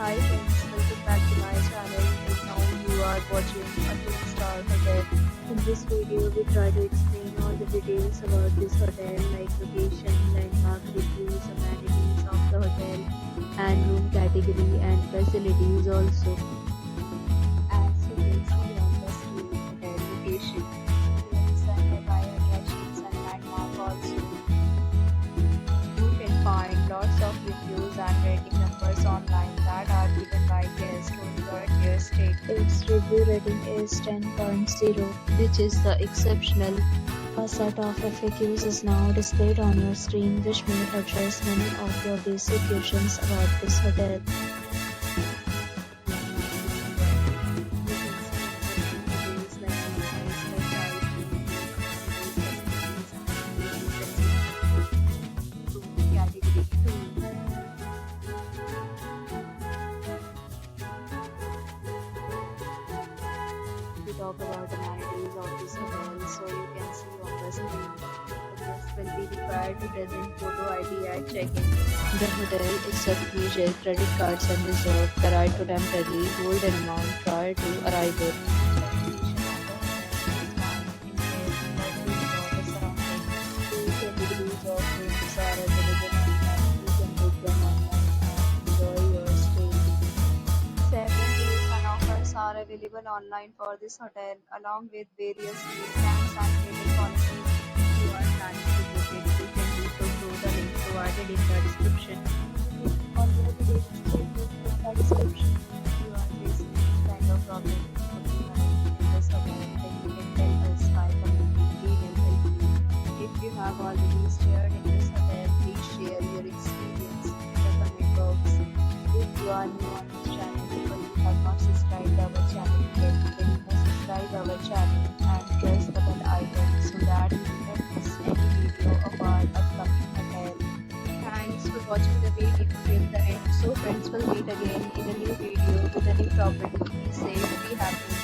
Hi friends, welcome back to my channel. And now you are watching a 2-star hotel. In this video, we try to explain all the details about this hotel, like location, landmark reviews, amenities of the hotel, and room category and facilities also. As you can see on the screen, hotel location. Here is a nearby attractions and landmark also. You can find lots of reviews and rating numbers online that are given by guests who enjoyed their stay. Its review rating is 10.0, which is the exceptional. A set of FAQs is now displayed on your screen, which may address many of your basic questions about this hotel. Talk about amenities of this hotel, so you can see on the screen. The guest will be required to present photo ID at check-in. The hotel accepts major credit cards and reserves the right to temporarily hold an amount prior to arrival. Categories of rooms are available online. You can book them online and enjoy your stay. Several deals and offers are available online for this hotel, along with various meal plans and payment policies. If you are planning to book it, you can do so through the link provided in the description. Already registered with the description. If you are facing any kind of problem booking a room in this hotel, then you can tell us by commenting. We will help you. If you have already stayed in this hotel, please share your experience in the comment box. If you are new on this channel, have not subscribed our channel yet, then you must subscribe our channel and press the bell icon so that you don't miss any video of our upcoming hotel. Thanks for watching the video till the end. So friends, will meet again in a new video with a new property. Be safe, be happy.